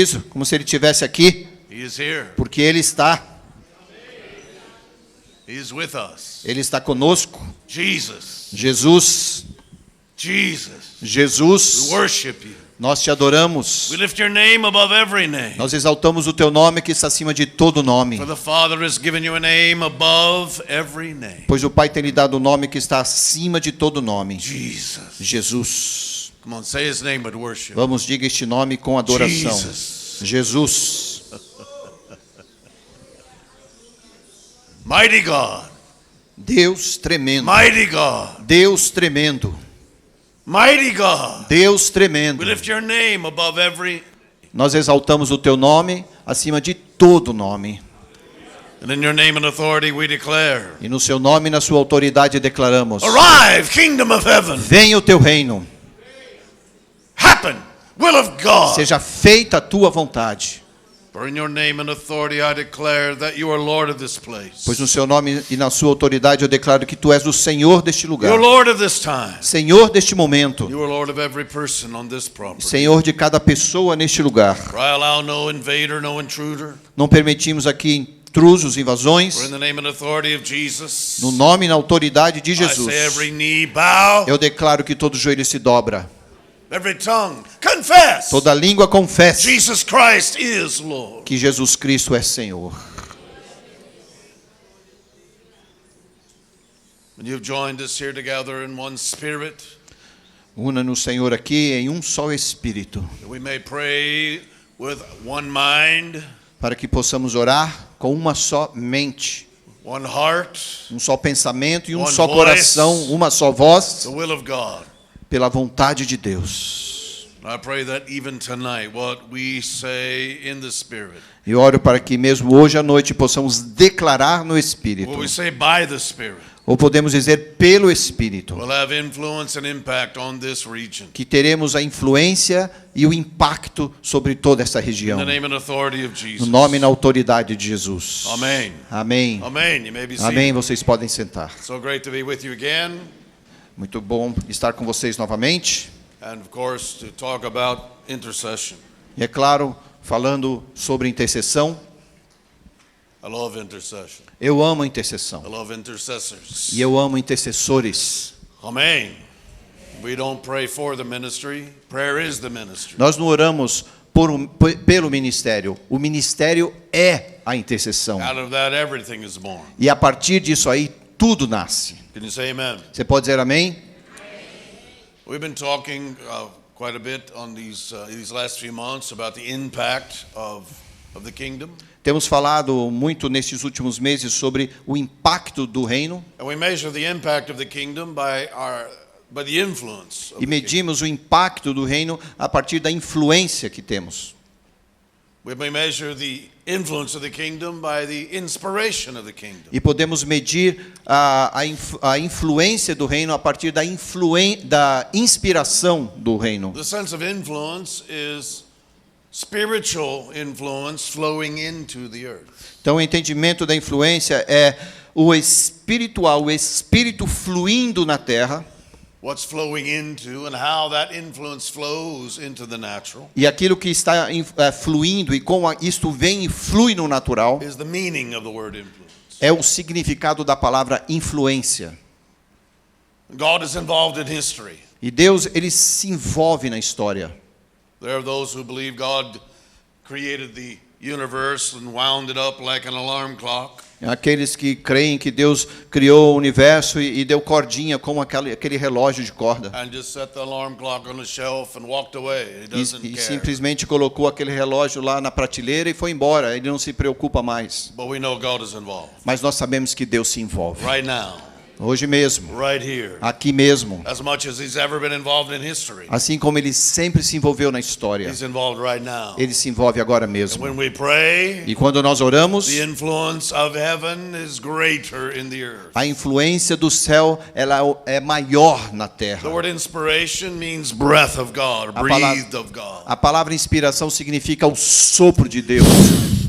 Isso, como se ele estivesse aqui, He is here. porque ele está. He is with us. Ele está conosco. Jesus. Jesus, Jesus. Jesus, We worship you. nós te adoramos. We lift your name above every name. Nós exaltamos o teu nome que está acima de todo nome. For the Father has given you a name above every name. Pois o Pai tem lhe dado o nome que está acima de todo nome. Jesus. Jesus. Come on, say his name with worship. Vamos, diga este nome com adoração. Jesus. Jesus. Mighty God. Deus tremendo. Mighty God. Deus tremendo. Mighty God. Deus tremendo. We lift your name above every. Nós exaltamos o teu nome acima de todo nome. And in your name and authority we declare. E no seu nome e na sua autoridade declaramos: Arrive, kingdom of heaven. venha o teu reino. Happen, will of God. Seja feita a tua vontade. For in your name and authority I declare that you are Lord of this place. Pois no seu nome e na sua autoridade eu declaro que tu és o Senhor deste lugar. You are Lord of this time. Senhor deste momento. You are Lord of every person on this property. Senhor de cada pessoa neste lugar. For I allow no invader, no intruder. Não permitimos aqui intrusos, invasões. For in the name and authority of Jesus. No nome e na autoridade de I Jesus. say every knee bow. Eu declaro que todo joelho se dobra. Every tongue confess. Toda língua confesse Jesus Christ is Lord. que Jesus Cristo é Senhor. And you've joined us here together in one spirit. Una-nos, Senhor, aqui em um só Espírito, That we may pray with one mind, para que possamos orar com uma só mente, one heart, um só pensamento e um One só voice. coração, uma só voz, the will of God. pela vontade de Deus. I pray that even tonight, what we say in the Spirit, E oro para que mesmo hoje à noite possamos declarar no Espírito, what we say by the Spirit, ou podemos dizer pelo Espírito, will have influence and impact on this region. que teremos a influência e o impacto sobre toda essa In região. the name and authority of Jesus. No nome e na autoridade de Jesus. Amen. Amém. Amen. You may be seated. Amém. Vocês podem sentar. So great to be with you again, Muito bom estar com vocês novamente. and of course to talk about intercession. E é claro, falando sobre intercessão, I love intercession. eu amo intercessão. I love intercessors. E eu amo intercessores. Amen. We don't pray for the ministry. Prayer is the ministry. Nós não oramos pelo ministério. O ministério é a intercessão. Out of that, everything is born. E a partir disso aí, tudo nasce. Can you say amen? Você pode dizer amém? We've been talking quite a bit on these last few months about the impact of the kingdom. Temos falado muito nesses últimos meses sobre o impacto do reino. And we measure the impact of the kingdom by the influence of E the kingdom. medimos o impacto do reino a partir da influência que temos. We may measure the influence of the kingdom by the inspiration of the kingdom. E podemos medir a influência do reino a partir da inspiração do reino. The sense of influence is spiritual influence flowing into the earth. Então, o entendimento da influência é o espiritual, o espírito fluindo na terra, What's flowing into and how that influence flows into the natural e aquilo que está fluindo e como isto vem e flui no natural is the meaning of the word influence. é o significado da palavra influência. God is involved in history. E Deus, ele se envolve na história. There are those who believe God created the universe and wound it up like an alarm clock. Aqueles que creem que Deus criou o universo e deu cordinha como aquele relógio de corda. And just set the alarm clock on the shelf and walked away. He doesn't E care. simplesmente colocou aquele relógio lá na prateleira e foi embora. Ele não se preocupa mais. But we know God is involved. Mas nós sabemos que Deus se envolve. Right now, Hoje mesmo, right here. aqui mesmo. As much as he's ever been involved in history, Assim como ele sempre se envolveu na história, he's involved right now. ele se envolve agora And mesmo. when we pray, E quando nós oramos, the influence of heaven is greater in the earth. a influência do céu ela é maior na terra. The word inspiration means breath of God, breathed of God. A palavra inspiração significa o sopro de Deus.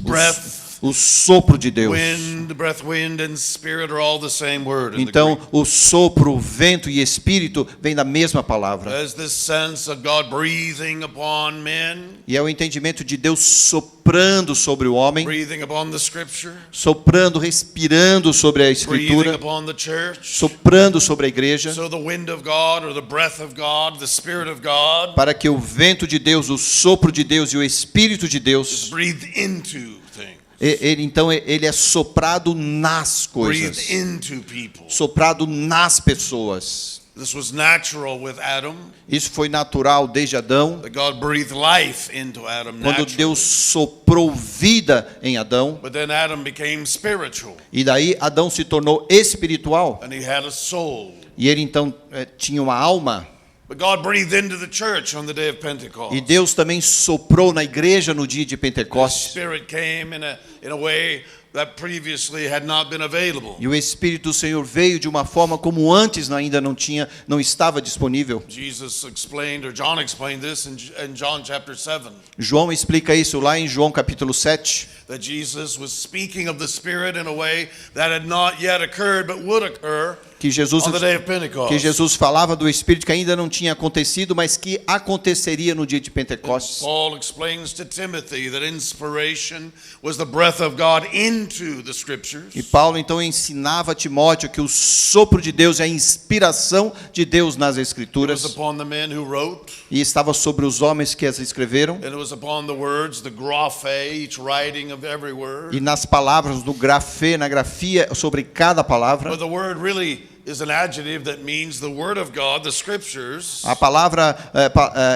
Breath o sopro de Deus. Wind, breath, wind, and spirit are all the same word in the Então, Greek. o sopro, o vento e espírito vem da mesma palavra. There's this sense of God breathing upon men, E é o entendimento de Deus soprando sobre o homem, breathing upon the Scripture, soprando, respirando sobre a breathing Escritura, upon the church. soprando sobre a igreja, So the wind of God, or the breath of God, the Spirit of God, para que o vento de Deus, o sopro de Deus e o Espírito de is Deus, breathed into things, ele é soprado nas coisas, breathed into people. soprado nas pessoas. This was natural with Adam. Isso foi natural desde Adão, That God breathed life into Adam quando naturally. Deus soprou vida em Adão, But then Adam became spiritual, e daí Adão se tornou espiritual, and he had a soul. e ele então tinha uma alma. But God breathed into the church on the day of Pentecost. E Deus também soprou na igreja no dia de The Pentecostes. Spirit came in a way that previously had not been available. E o Espírito do Senhor veio de uma forma como antes ainda não estava disponível. Jesus explained, or John explained this in John chapter 7, João explica isso lá em João capítulo 7, that Jesus was speaking of the Spirit in a way that had not yet occurred but would occur que Jesus on the day of Pentecost. falava do Espírito que ainda não tinha acontecido, mas que aconteceria no dia de Pentecostes. Paul explains to Timothy that inspiration was the breath of God into the Scriptures. E Paulo então ensinava a Timóteo que o sopro de Deus é a inspiração de Deus nas It was Escrituras, upon the men who wrote, e estava sobre os homens que as escreveram, and it was upon the words, the graphe, each writing of every word. e nas palavras do grafê, na grafia sobre cada palavra. But the word really is an adjective that means the Word of God, the Scriptures, A palavra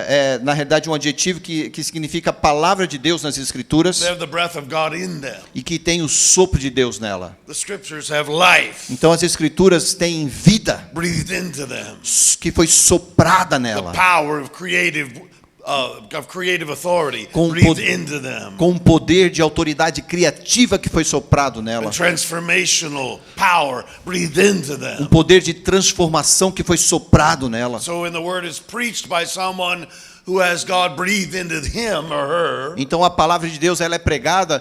é na realidade um adjetivo que significa palavra de Deus nas Escrituras they have the breath of God in them. e que tem o sopro de Deus nela. The Scriptures have life Então as Escrituras têm vida breathed into them. que foi soprada The nela, power of creative authority Com breathed pod- into them. com um poder de autoridade criativa que foi soprado nela, And transformational power breathed into them. poder de transformação que foi soprado nela. So when the word is preached by someone who has God breathed into him or her, Então a palavra de Deus ela é pregada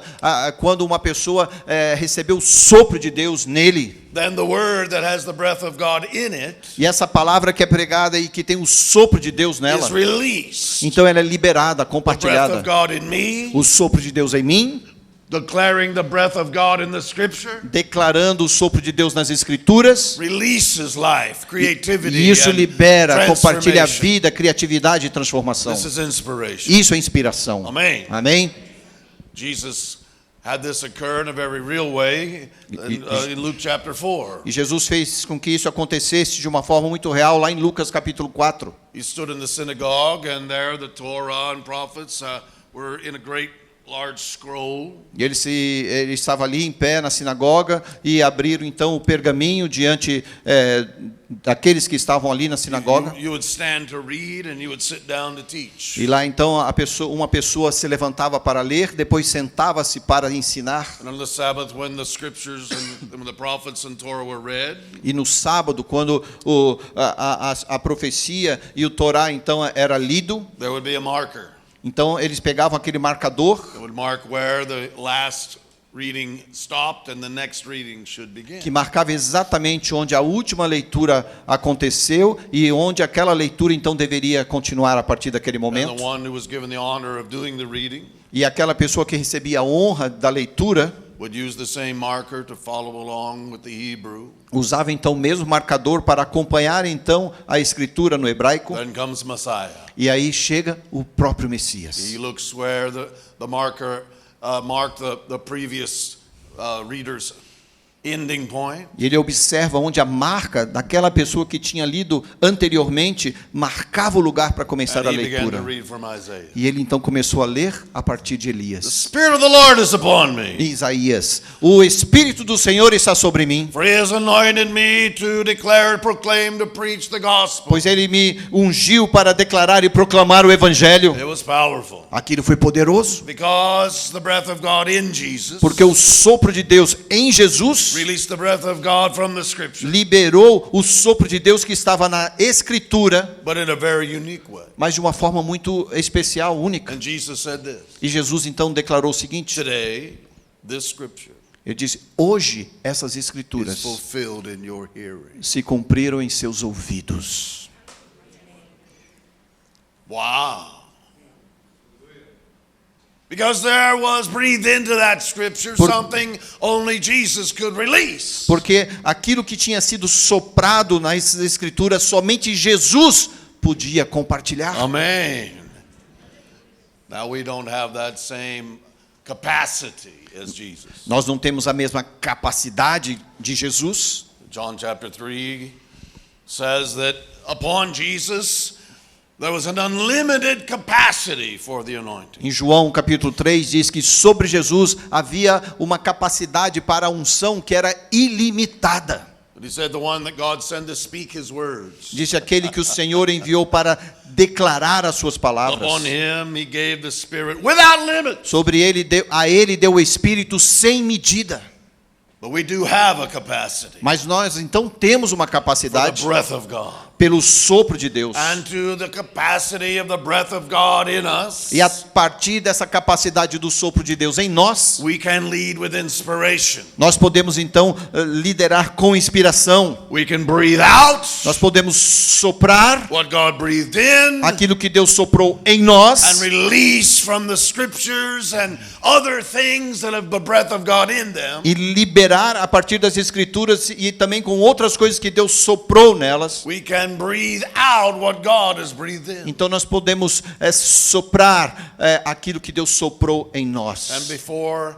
quando uma pessoa recebeu o sopro de Deus nele. then the word that has the breath of God in it E essa palavra que é pregada e que tem o sopro de Deus nela, is released. então ela é liberada, The breath compartilhada. of God in me, O sopro de Deus em mim, declaring the breath of God in the Scripture, declarando o sopro de Deus nas Escrituras. releases life, creativity, E isso and libera, compartilha a transformation. vida, criatividade e transformação. This is inspiration. Isso é inspiração. Amém. Amém? Jesus had this occur in a very real way in Luke chapter 4. E Jesus fez com que isso acontecesse de uma forma muito real lá em Lucas capítulo 4. He stood in the synagogue, and there the Torah and prophets were in a great large scroll. E ele estava ali em pé na sinagoga e abriram então o pergaminho diante daqueles que estavam ali na sinagoga. You would stand to read, and you would sit down to teach. E lá então uma pessoa se levantava para ler, depois sentava-se para ensinar. And on the Sabbath, when the scriptures and the prophets and Torah were read, E no sábado, quando a profecia e o Torá então era lido, there would be a marker. então eles pegavam aquele marcador It would mark where the last reading stopped and the next reading should begin. que marcava exatamente onde a última leitura aconteceu e onde aquela leitura então deveria continuar a partir daquele And momento. the one who was given the honor of doing the reading E aquela pessoa que recebia a honra da leitura would use the same marker to follow along with the Hebrew. usava então o mesmo marcador para acompanhar então a escritura no hebraico. Then comes Messiah. E aí chega o próprio Messias. He looks where the marker marked the previous reader's ending point. E ele observa onde a marca daquela pessoa que tinha lido anteriormente marcava o lugar para começar And a he began to leitura. read from Isaiah. E ele então começou a ler a partir de The Elias. Spirit of the Lord is upon me, Isaías, o Espírito do Senhor está sobre mim, for he has anointed me to declare, proclaim, to preach the gospel. pois ele me ungiu para declarar e proclamar o Evangelho. It was powerful. Aquilo foi poderoso, Because the breath of God in Jesus porque o sopro de Deus em Jesus released the breath of God from the Scripture, liberou o sopro de Deus que estava na Escritura, but in a very unique way. mas de uma forma muito especial, única. And Jesus said this, E Jesus então declarou o seguinte: today this scripture Ele disse, hoje essas is escrituras fulfilled in your hearing. se cumpriram em seus ouvidos. Wow. Because there was breathed into that scripture something only Jesus could release. Porque aquilo que tinha sido soprado nas escrituras, somente Jesus podia compartilhar. Amen. Now we don't have that same capacity as Jesus. Nós não temos a mesma capacidade de Jesus. John chapter 3 says that upon Jesus there was an unlimited capacity for the anointing. Em João capítulo 3 diz que sobre Jesus havia uma capacidade para a unção que era ilimitada. But he said the one that God sent to speak his words. Disse aquele que o Senhor enviou para declarar as suas palavras. Upon him he gave the Spirit without limit. Sobre ele a ele deu o Espírito sem medida. But we do have a capacity Mas nós então temos uma for the capacidade breath of God. pelo sopro de Deus. And to the capacity of the breath of God in us, E a partir dessa capacidade do sopro de Deus em nós, we can lead with inspiration. nós podemos então liderar com inspiração. We can breathe out Nós podemos soprar what God breathed in aquilo que Deus soprou em nós and release from the scriptures and other things that have the breath of God in them. e liberar a partir das escrituras e também com outras coisas que Deus soprou nelas. We can breathe out what God has breathed in. Então nós podemos soprar aquilo que Deus soprou em And nós. before,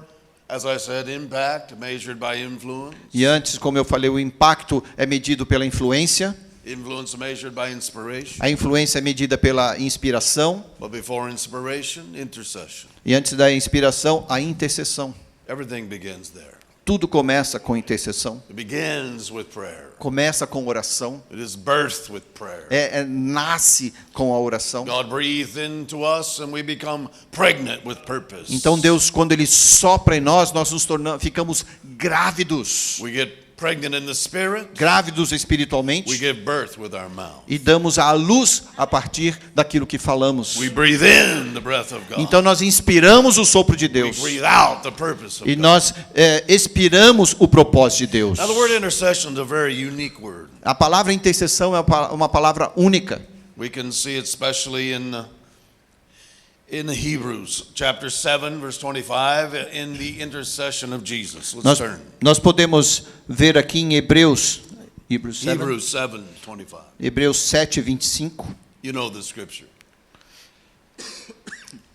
as I said, impact measured by influence, E antes, como eu falei, o impacto é medido pela influência, influence measured by inspiration, a influência é medida pela inspiração, but before inspiration, intercession. e antes da inspiração, a intercessão. Everything begins there. Tudo começa com intercessão, It begins with prayer. começa com oração, It is birthed with prayer. nasce com a oração. God breathed into us and we become pregnant with purpose. Então Deus, quando Ele sopra em nós, nós nos tornamos, ficamos grávidos. We get pregnant in the spirit. Grávidos We espiritualmente give birth with our mouth. e damos à luz a partir daquilo que falamos. We breathe in the breath of God. Então nós inspiramos o sopro de We Deus breathe out the purpose of e God. nós expiramos o propósito de Deus. Now the word intercession is a very unique word. A palavra intercessão é uma palavra única. We can see it especially in Hebrews chapter 7 verse 25 in the intercession of Jesus. Let's turn. Nós podemos ver aqui em Hebreus 7, Hebrews 7:25. Hebreus 7:25. You know the scripture.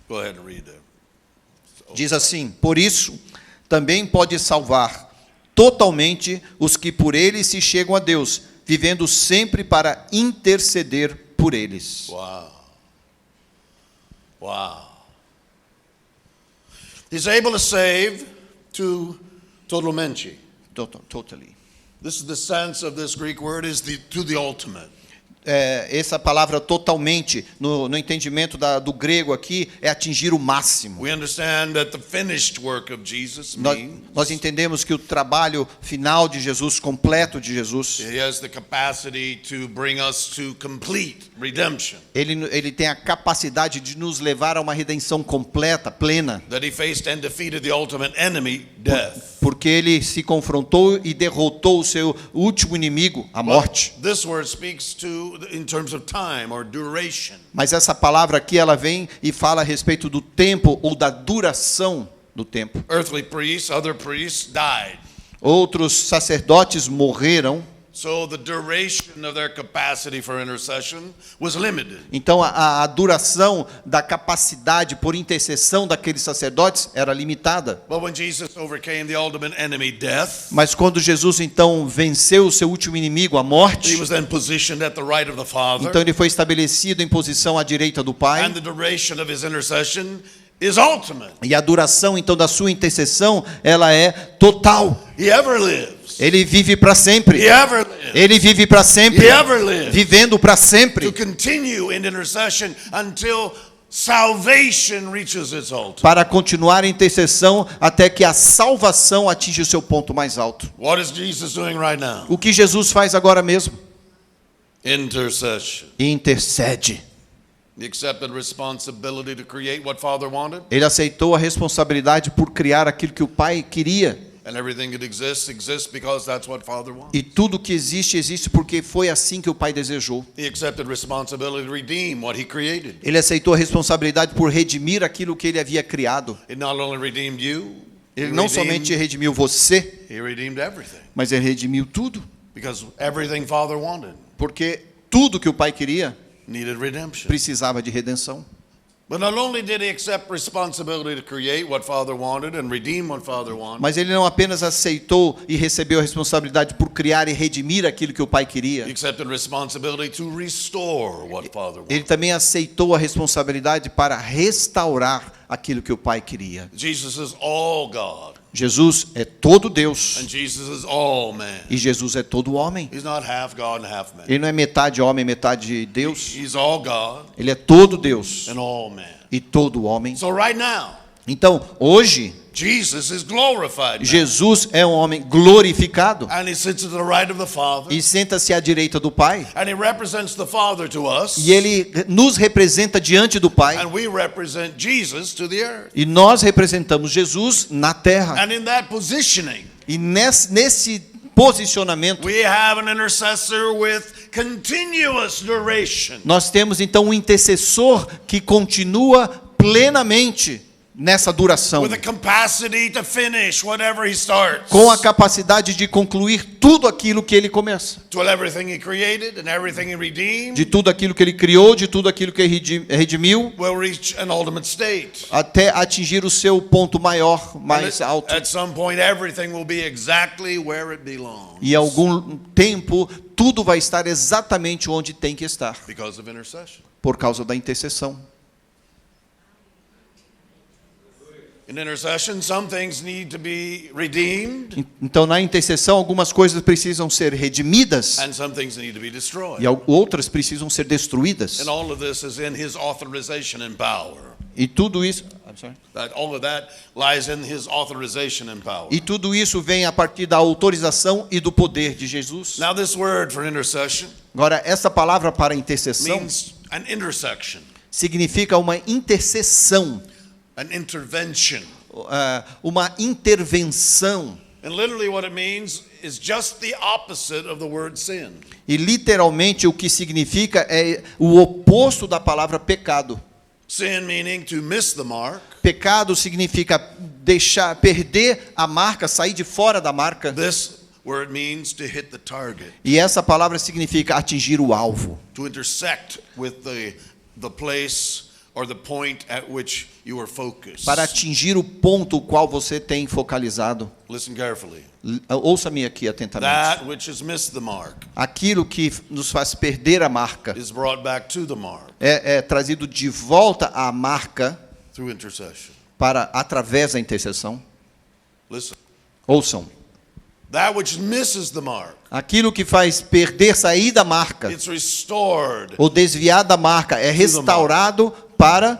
Go ahead and read it. Diz assim: por isso também pode salvar totalmente os que por ele se chegam a Deus, vivendo sempre para interceder por eles. Wow. Wow. He's able to save totalmente. Totally. This is the sense of this Greek word is to the ultimate. Essa palavra totalmente, no entendimento do grego aqui, é atingir o máximo. We understand that the finished work of Jesus means Nós entendemos que o trabalho final de Jesus, completo de Jesus, he has the capacity to bring us to complete redemption. ele tem a capacidade de nos levar a uma redenção completa, plena, That he faced and defeated the ultimate enemy, death. porque ele se confrontou e derrotou o seu último inimigo, a morte. But this word speaks to in terms of time or duration. Mas essa palavra aqui, ela vem e fala a respeito do tempo ou da duração do tempo. Earthly priests, other priests died. Outros sacerdotes morreram, So the duration of their capacity for intercession was limited. então a duração da capacidade por intercessão daqueles sacerdotes era limitada. But when Jesus overcame the ultimate enemy, death, Mas quando Jesus então venceu o seu último inimigo, a he morte, was then positioned at the right of the Father. então ele foi estabelecido em posição à direita do Pai. And the duration of his intercession is ultimate. E a duração então da sua intercessão, ela é total. He ever lives. Ele vive para sempre. He ever lives. Ele vive para sempre. He ever lives. Vivendo para To sempre. continue in intercession until salvation reaches its ultimate. Para continuar a intercessão até que a salvação atinja o seu ponto mais alto. What is Jesus doing right now? O que Jesus faz agora mesmo? Intercession. Intercede. He accepted responsibility to create what Father wanted. Ele aceitou a responsabilidade por criar aquilo que o Pai queria. And everything that exists because that's what Father wants. E tudo que existe, existe porque foi assim que o Pai desejou. He accepted responsibility to redeem what he created. Ele aceitou a responsabilidade por redimir aquilo que ele havia criado. It not only redeemed you, Ele não somente redimiu você, he redeemed everything. mas ele redimiu tudo. Because everything Father wanted Porque tudo que o Pai queria needed redemption. precisava de redenção. But not only did he accept responsibility to create what Father wanted and redeem what Father wanted, Mas ele não apenas aceitou e recebeu a responsabilidade por criar e redimir aquilo que o Pai he queria. accepted responsibility to restore what Father Ele wanted. também aceitou a responsabilidade para restaurar aquilo que o Pai queria. Jesus is all God, Jesus é todo Deus and Jesus is all man. e Jesus é todo homem. He's not half God and half man. Ele não é metade homem, metade Deus. He's all God Ele é todo Deus and all man. e todo homem. So right now, Então, hoje, Jesus is glorified now. Jesus é um homem glorificado And he sits at the right of the Father. e senta-se à direita do Pai. And he represents the Father to us. E ele nos representa diante do Pai. And we represent Jesus to the earth. E nós representamos Jesus na terra. And in that positioning, E nesse posicionamento, we have an intercessor with continuous duration. nós temos então um intercessor que continua plenamente nessa duração, With the capacity to finish whatever he starts. com a capacidade de concluir tudo aquilo que ele começa, To everything he created and everything he redeemed de tudo aquilo que ele criou, de tudo aquilo que ele redimiu, will reach an ultimate state. até atingir o seu ponto maior, mais And alto. at some point everything will be exactly where it belongs. E algum tempo tudo vai estar exatamente onde tem que estar, Because of intercession. por causa da intercessão. In intercession, some things need to be redeemed Então, na intercessão, algumas coisas precisam ser redimidas and some things need to be destroyed. e outras precisam ser destruídas. And all of this is in his authorization and power. E tudo isso, All of that lies in his authorization and power. e tudo isso vem a partir da autorização e do poder de Jesus. Now this word for intercession Agora, essa palavra para intercessão means an intersection, significa uma intercessão, an intervention. uma intervenção. And literally what it means is just the opposite of the word sin. E literalmente o que significa é o oposto da palavra pecado. Sin meaning to miss the mark. Pecado significa perder a marca, sair de fora da marca. This word means to hit the target, E essa palavra significa atingir o alvo, to intersect with the place or the point at which you are focused. para atingir o ponto o qual você tem focalizado. Listen carefully. Ouça-me aqui atentamente. That which has missed the mark Aquilo que nos faz perder a marca is brought back to the mark é trazido de volta à marca through intercession. através da intercessão. Listen. Ouçam. That which misses the mark, Aquilo que faz sair da marca it's restored ou desviar da marca é restaurado para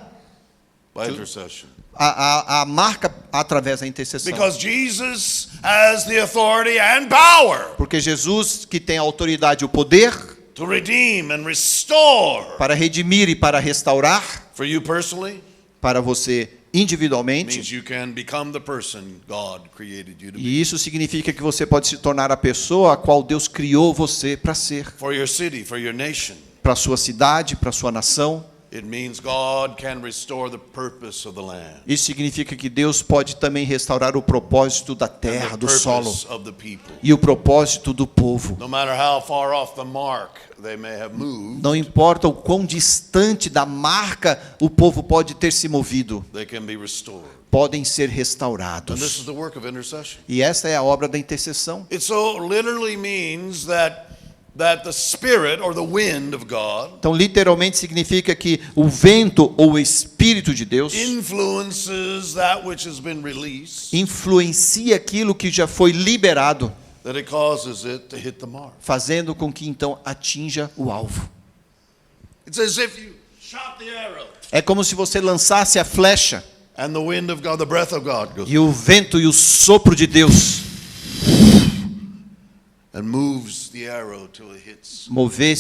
by intercession. a marca através da intercessão. Because Jesus has the authority and power Porque Jesus, que tem a autoridade e o poder to redeem and restore para redimir e para restaurar, for you personally, para você individualmente, means you can become the person God created you to be. e isso significa que você pode se tornar a pessoa a qual Deus criou você para ser, For your city, for your nation. para a sua cidade, para a sua nação. It means God can restore the purpose of the land. Isso significa que Deus pode também restaurar o propósito da And terra, the do solo, purpose of the people. e o propósito do povo. No matter how far off the mark they may have moved, Não importa o quão distante da marca o povo pode ter se movido, they can be restored. podem ser And this restaurados. is the work of intercession. E esta é a obra da intercessão. It so literally means that the spirit or the wind of God Então, literalmente significa que o vento ou o Espírito de Deus influences that which has been released, influencia aquilo que já foi liberado, that it causes it to hit the mark. fazendo com que então atinja o alvo. It's as if you shot the arrow É como se você lançasse a flecha and the wind of God, the breath of God goes. e o vento e o sopro de Deus and moves the arrow till it hits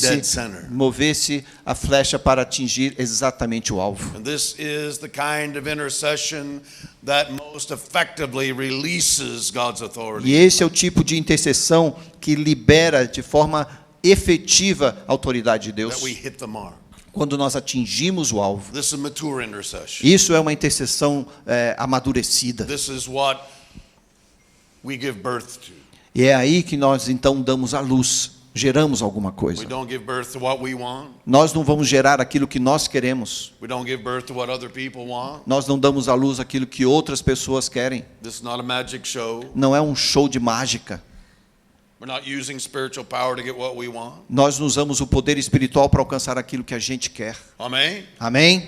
dead center. Mover-se a flecha para atingir exatamente o alvo. And this is the kind of intercession that most effectively releases God's authority. E esse é o tipo de intercessão que libera de forma efetiva a autoridade de Deus. That we hit the mark. Quando nós atingimos o alvo. This is mature intercession. Isso é uma intercessão amadurecida. This is what we give birth to. E é aí que nós então damos à luz, geramos alguma coisa. We don't give birth to what we want. Nós não vamos gerar aquilo que nós queremos. We don't give birth to what other people want. Nós não damos à luz aquilo que outras pessoas querem. This is not a magic show. Não é um show de mágica. We're not using spiritual power to get what we want. Nós não usamos o poder espiritual para alcançar aquilo que a gente quer. Amen. Amém?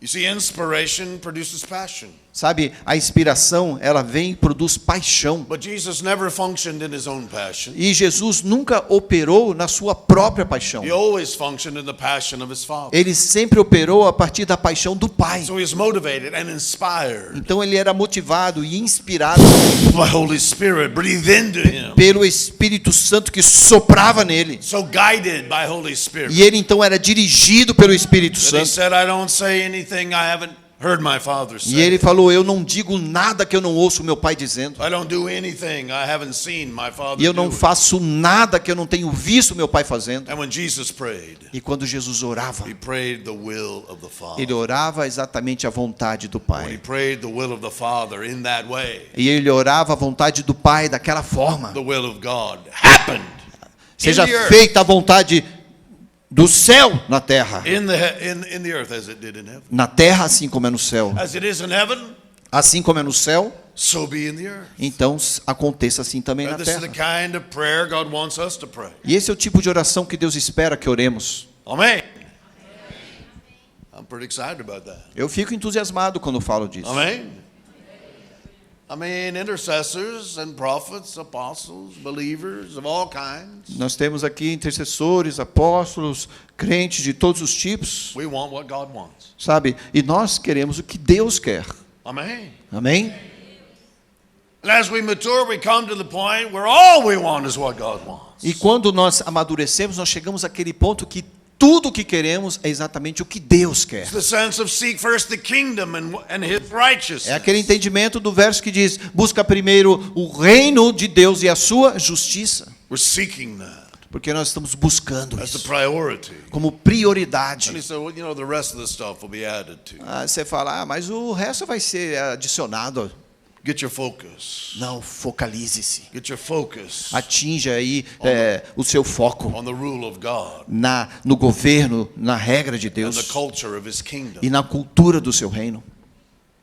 You see, inspiration produces passion. Sabe, a inspiração, ela vem e produz paixão. But Jesus never functioned in his own passion. E Jesus nunca operou na sua própria paixão. He always functioned in the passion of his Father. Ele sempre operou a partir da paixão do Pai. So he is motivated and inspired Então ele era motivado e inspirado by Holy Spirit, breathe into him. pelo Espírito Santo que soprava nele. So guided by Holy Spirit. E ele então era dirigido pelo Espírito That he Santo. said, I don't say anything I haven't heard my Father say. E ele falou, eu não digo nada que eu não ouço meu Pai dizendo. I don't do anything I haven't seen my Father E eu não do. faço nada que eu não tenho visto meu Pai fazendo. And when Jesus prayed, E quando Jesus orava, he prayed the will of the Father. ele orava exatamente a vontade do When he Pai. prayed the will of the Father in that way, E ele orava a vontade do Pai daquela forma. the will of God happened. Seja in the earth. feita a vontade do céu na terra. In the earth as it did in heaven. Na terra assim como é no céu. As it is in heaven, Assim como é no céu, so be in the earth. então aconteça assim também na And this is the terra. kind of prayer God wants us to pray. E esse é o tipo de oração que Deus espera que oremos. Amen. I'm pretty excited about that. Eu fico entusiasmado quando falo disso. Amen. I mean, intercessors and prophets, apostles, believers of all kinds. Nós temos aqui intercessores, apóstolos, crentes de todos os tipos, We want what God wants. sabe? E nós queremos o que Deus quer. Amen. Amém? And as we mature, we come to the point where all we want is what God wants. E quando nós amadurecemos, nós chegamos àquele ponto que tudo o que queremos é exatamente o que Deus quer. It's the sense of seek first the kingdom and his righteousness. É aquele entendimento do verso que diz: busca primeiro o reino de Deus e a sua justiça. We're seeking that Porque nós estamos buscando as the isso priority. como prioridade. And he said, well, you know, the rest of the stuff will be added to. Você fala, mas o resto vai ser adicionado. Get your focus. Não, focalize-se. Get your focus Atinja aí o seu foco on the rule of God no governo, na regra de and Deus the culture of his kingdom. e na cultura do seu reino.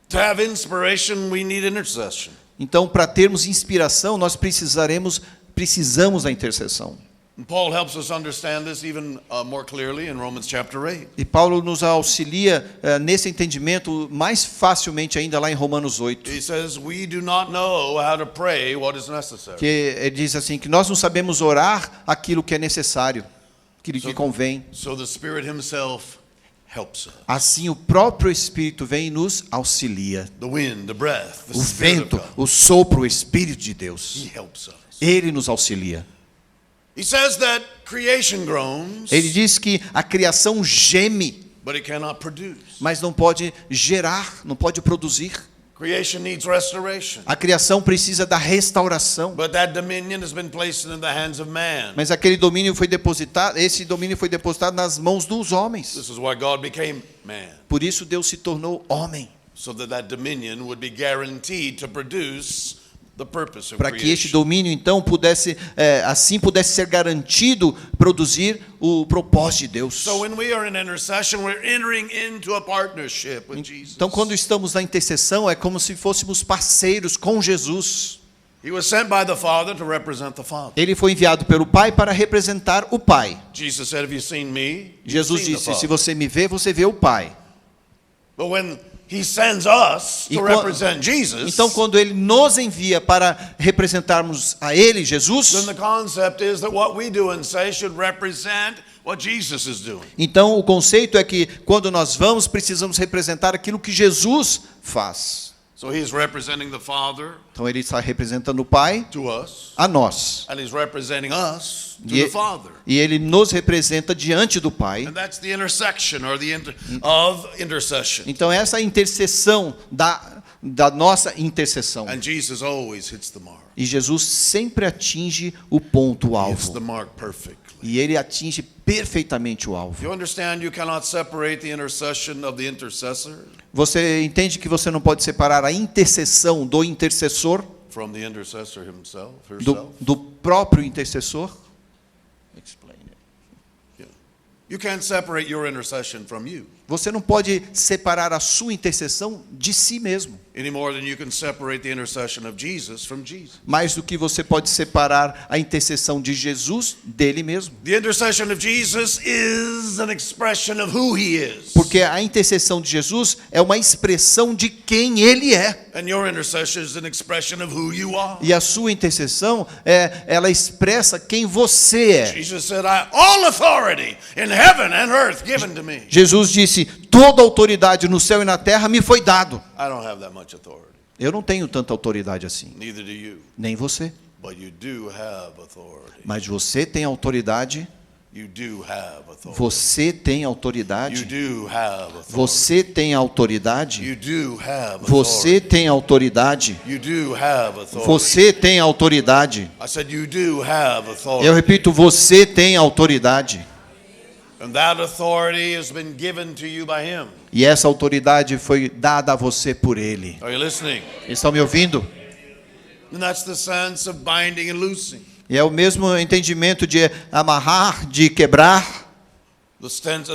To have inspiration, we need intercession. Então, para termos inspiração, nós precisamos da intercessão. And Paul helps us understand this even more clearly in Romans chapter 8. E Paulo nos auxilia nesse entendimento mais facilmente ainda lá em Romanos 8. He says, we do not know how to pray what is necessary. Que ele diz assim, que nós não sabemos orar aquilo que é necessário, aquilo que convém. So the Spirit himself helps us. Assim o próprio Espírito vem e nos auxilia. The wind, the breath, the O Spirit vento, of God. o sopro, o Espírito de Deus. He helps us. Ele nos auxilia. He says that creation groans, Ele diz que a criação geme, but it cannot produce. mas não pode gerar, não pode produzir. Creation needs restoration. A criação precisa da restauração. But that dominion has been placed in the hands of man. Mas esse domínio foi depositado nas mãos dos homens. This is why God became man, Por isso Deus se tornou homem, so that dominion would be guaranteed to produce the purpose of para que este creation. domínio então pudesse ser garantido produzir o propósito de Deus. So when we are in intercession, we're entering into a partnership with Jesus. Então quando estamos na intercessão é como se fôssemos parceiros com Jesus. He was sent by the Father to represent the Father. Ele foi enviado pelo Pai para representar o Pai. Jesus said, "Have you seen me? You've Jesus seen the disse, se Father." você me vê, você vê o Pai. But when he sends us E to quan- represent Jesus, Então quando Ele nos envia para representarmos a Ele, Jesus, then the concept is that what we do and say should represent what Jesus is doing. então o conceito é que quando nós vamos, precisamos representar aquilo que Jesus faz. So he's representing the Father Então ele está representando o Pai to us, a nós. and he's representing us to E, the Father. e ele nos representa diante do Pai. And that's the intersection or of intercession. Então essa é a intercessão da nossa intercessão. And Jesus always hits the mark. E Jesus sempre atinge o ponto He hits the alvo. mark perfectly. E ele atinge perfeitamente o alvo. You understand you cannot separate the intercession of the intercessor Você entende que você não pode separar a intercessão do intercessor from the intercessor himself, do, herself? do próprio intercessor? Yeah. You can't separate your intercession from you Você não pode separar a sua intercessão de si mesmo. any more than you can separate the intercession of Jesus from Jesus. Mais do que você pode separar a intercessão de Jesus dele mesmo. The intercession of Jesus is an expression of who he is. Porque a intercessão de Jesus é uma expressão de quem ele é. And your intercession is an expression of who you are. E a sua intercessão ela expressa quem você é. Jesus said, all authority in heaven and earth given to me. Jesus disse: toda autoridade no céu e na terra me foi dado. I don't have that much authority. Eu não tenho tanta autoridade assim, Neither do you. nem você. But you do have authority. Mas você tem autoridade. You do have authority. Você tem You autoridade. do have authority. Você tem autoridade. You do have Você authority. tem autoridade. You do have authority. Você tem autoridade. I said you do have authority. Eu repito, você tem autoridade. And that authority has been given to you by him. E essa autoridade foi dada a você por ele. Are you listening? Estão me ouvindo? And that's the sense of binding and loosing. E é o mesmo entendimento de amarrar, de quebrar. The sense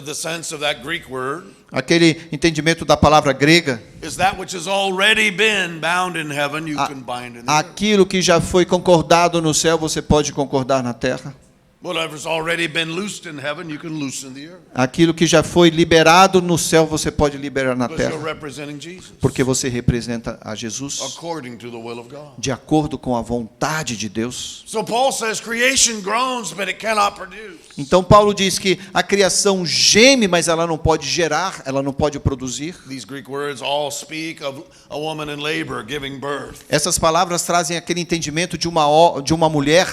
of that Greek word Aquele entendimento da palavra grega. is that which has already been bound in heaven, you can bind in the earth. Aquilo que já foi concordado no céu, você pode concordar na terra. Whatever's already been loosed in heaven, you can loose in the earth. Aquilo que já foi liberado no céu, você pode liberar na Because you're terra. representing Jesus. Porque você representa a Jesus According to the will of God. de acordo com a vontade de Deus. So Paul says creation groans, but it cannot produce. Então Paulo diz que a criação geme, mas ela não pode gerar, ela não pode produzir. These Greek words all speak of a woman in labor giving birth. Essas palavras trazem aquele entendimento de uma mulher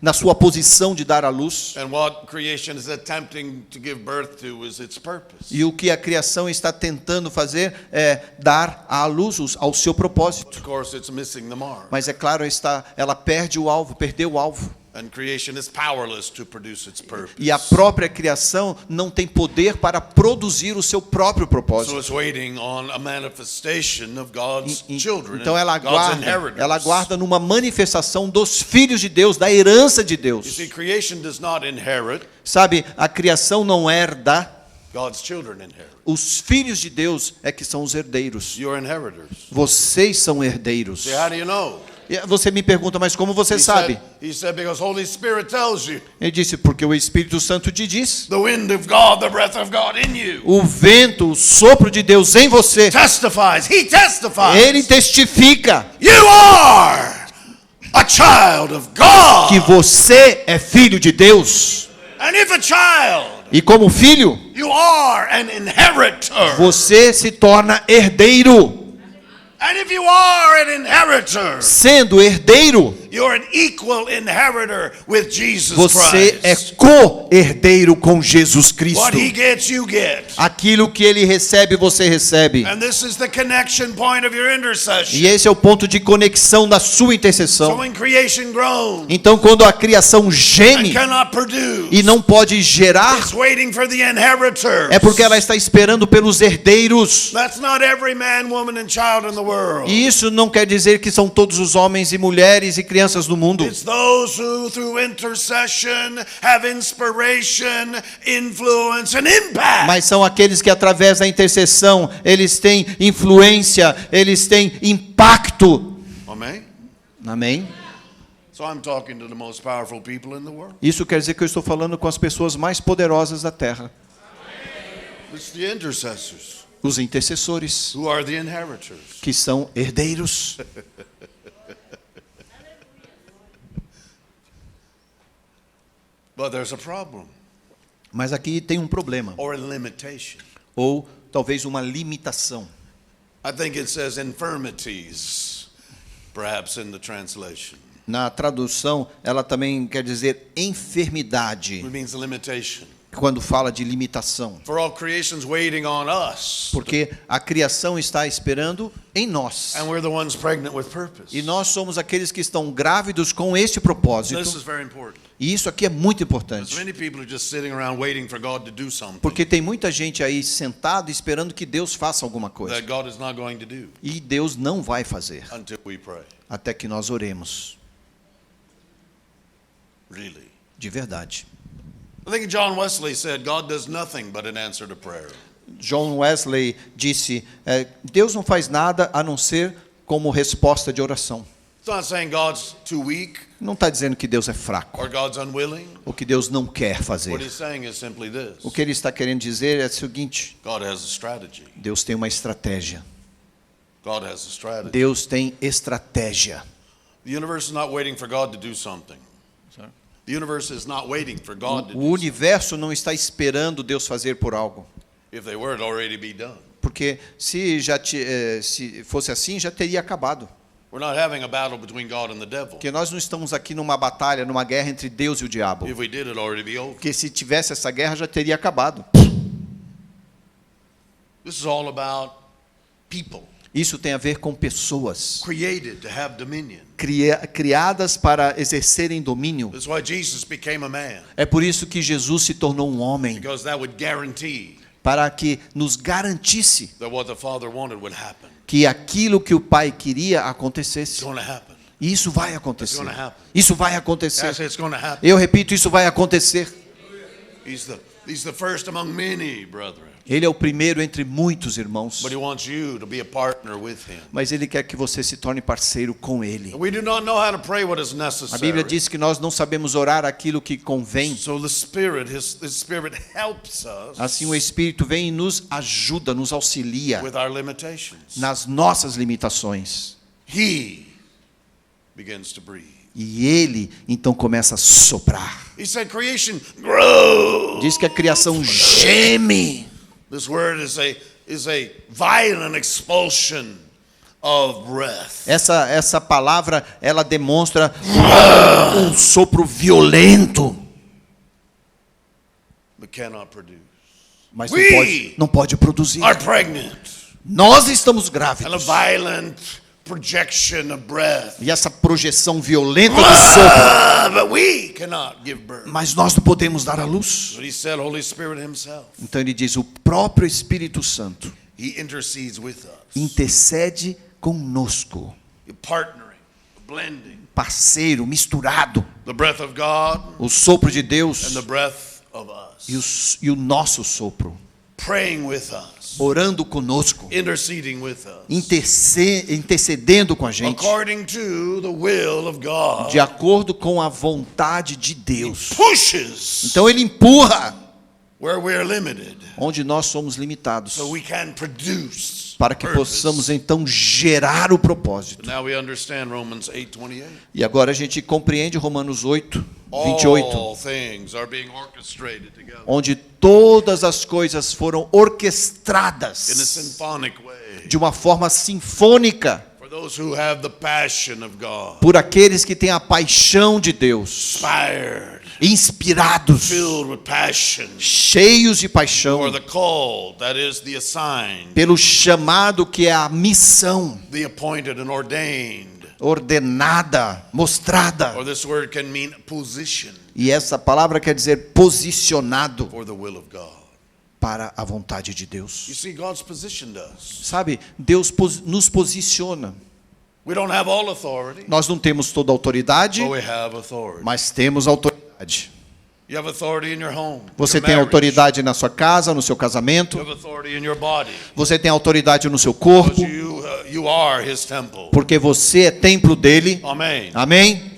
na sua posição de dar à luz. And what creation is attempting to give birth to is its purpose. E o que a criação está tentando fazer é dar à luz ao seu propósito. Of course, it's missing the mark. Mas é claro, ela perde o alvo, perdeu o alvo. And creation is powerless to produce its purpose. E a própria criação não tem poder para produzir o seu próprio So propósito. it's waiting on a manifestation of God's children, Então ela God's inheritance. aguarda numa manifestação dos filhos de Deus, da herança de You Deus. see, creation does not inherit, Sabe, a criação não herda, God's children inherit. os filhos de Deus é que são os herdeiros. You're inheritors. Vocês são herdeiros. See, how do you know? E você me pergunta, mas como você sabe? He said, because Holy Spirit tells you. Ele disse, porque o Espírito Santo te diz. The wind of God, the breath of God in you. O vento, o sopro de Deus em você. Testifies. He testifies. Ele testifica You are a child of God. que você é filho de Deus. And if a child, E como filho, you are an inheritor. você se torna herdeiro. And if you are an inheritor, Sendo herdeiro, you're an equal inheritor with Jesus você é Christ. co-herdeiro com Jesus Cristo. What he gets, you get. Aquilo que ele recebe, você recebe. And this is the connection point of your intercession. E esse é o ponto de conexão da sua So intercessão. when creation groans Então, quando a criação and geme cannot produce, e não pode gerar, it's waiting for the inheritors. é porque ela está esperando pelos herdeiros. That's not every man, woman, and child in the world. E isso não quer dizer que são todos os homens e mulheres e crianças do mundo. It's those who, through intercession, have inspiration, influence, and impact. Mas são aqueles que através da intercessão, eles têm influência, eles têm impacto. Amen? Amém? So I'm talking to the most powerful people in the world. Isso quer dizer que eu estou falando com as pessoas mais poderosas da terra. It's the intercessors Os intercessores, who are the inheritors. que são herdeiros. But there's a problem Mas aqui tem um problema, or a limitation. ou talvez uma limitação. I think it says infirmities, perhaps in the translation. Na tradução, ela também quer dizer enfermidade, It means limitation. quando fala de limitação. For all creation's waiting on us, Porque a criação está esperando em nós. and we're the ones pregnant with purpose. E nós somos aqueles que estão grávidos com este propósito. This is very important. E isso aqui é muito Because importante. many people are just sitting around waiting for God to do something Porque tem muita gente aí sentado esperando que Deus faça alguma coisa. that God is not going to do E Deus não vai fazer, until we pray. até que nós oremos. Really. De verdade. I think John Wesley said, God does nothing but an answer to prayer. John Wesley disse, Deus não faz nada a não ser como resposta de oração. It's not saying God's too weak Não está dizendo que Deus é fraco, or God's unwilling. ou que Deus não quer What fazer. he's saying is simply this. O que ele está querendo dizer é o seguinte: God has a strategy. Deus tem uma estratégia. God has a strategy. Deus tem estratégia. The universe is not waiting for God to do something. The universe is not waiting for God to O do something. universo não está esperando Deus fazer por algo. If they were, it'd already be done. Porque se fosse assim, já teria acabado. We're not having a battle between God and the devil. Porque nós não estamos aqui numa batalha, numa guerra entre Deus e o diabo. If we did, it'd already be over. Porque se tivesse essa guerra, já teria acabado. This is all about people Isso tem a ver com pessoas created to have dominion. criadas para exercerem domínio. That's why Jesus became a man, É por isso que Jesus se tornou um homem, because that would guarantee para que nos garantisse that what the Father wanted would happen. que aquilo que o Pai queria It's acontecesse. going to happen. E isso vai acontecer. It's gonna happen. Isso vai I acontecer. say it's going to happen. Eu repito, isso vai acontecer. He's the first among many, brethren. Ele é o primeiro entre muitos irmãos. But he wants you to be a partner with him. Mas ele quer que você se torne parceiro com ele. We do not know how to pray what is A necessary. Bíblia diz que nós não sabemos orar aquilo que convém. So the Spirit, His Spirit helps us Assim o Espírito vem e nos ajuda, nos auxilia with our limitations. nas nossas limitações. He begins to breathe. E ele então começa a soprar. He said, "Creation, grow." Diz que a criação geme. This word is a violent expulsion of breath. Essa palavra, ela demonstra um sopro violento, But cannot produce. mas We não pode produzir. Are pregnant. Nós estamos And a grávidos. violent projection of breath. E essa projeção violenta do sopro, But we cannot give birth. mas nós não podemos dar a luz. But he said, Holy Spirit himself, Então ele diz, o próprio Espírito Santo he intercedes with us. intercede conosco, You're partnering, blending parceiro, misturado, the breath of God o sopro de Deus and the breath of us. e o nosso sopro, Praying with us, orando conosco, interceding with us, intercedendo com a gente, according to the will of God. de acordo com a vontade de Deus. Pushes Então ele empurra where we're limited, onde nós somos limitados, so we can produce para que purpose. possamos então gerar o propósito. Now we understand Romans 8:28. E agora a gente compreende Romanos 8:28, All things are being orchestrated together onde todas as coisas foram in a orquestradas symphonic way de uma forma sinfônica for those who have the passion of God, por aqueles que têm a paixão de Deus, inspired, inspirados, filled with passion cheios de for paixão the call, that is the assigned, pelo chamado que é a missão the appointed and ordained. ordenada, mostrada. Or this word can mean position E essa palavra quer dizer posicionado for the will of God. para a vontade de You Deus. see, God's positioned us. Sabe, Deus nos posiciona. We don't have all authority, Nós não temos toda a autoridade, but we have authority. mas temos autoridade. You have authority in your home. Você your tem marriage. autoridade na sua casa, no seu You casamento. have authority in your body. Você tem autoridade no seu corpo, Because you are his temple. porque você é templo dele. Amen. Amém?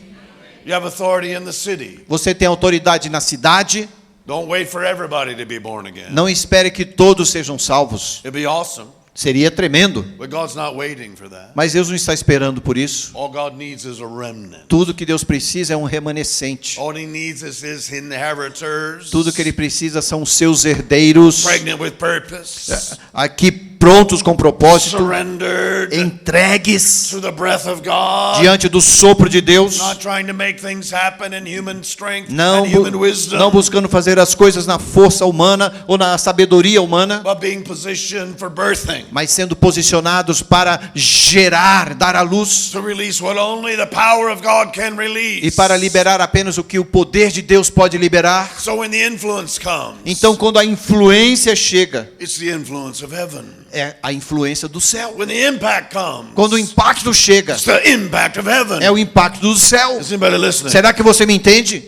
You have authority in the city. Você tem autoridade na cidade. Don't wait for everybody to be born again. Não espere que todos sejam salvos. It'd be awesome, Seria tremendo. but God's not waiting for that. Mas Deus não está esperando por isso. All God needs is a remnant. Tudo que Deus precisa é um remanescente. All he needs is his inheritors, Tudo que ele precisa são os seus herdeiros, pregnant with purpose, aqui prontos com propósito, surrendered entregues to the breath of God, diante do sopro de Deus, not trying to make things happen in human strength não, and human wisdom, não buscando fazer as coisas na força humana ou na sabedoria humana, but being positioned for birthing, mas sendo posicionados para gerar, dar à luz, to release what only the power of God can release. e para liberar apenas o que o poder de Deus pode liberar. So when the influence comes, Então, quando a influência chega, it's the influence of heaven. é a influência do céu. When the impact comes, Quando o impacto chega, it's the impact of heaven. é o impacto do céu. Is anybody listening? Será que você me entende?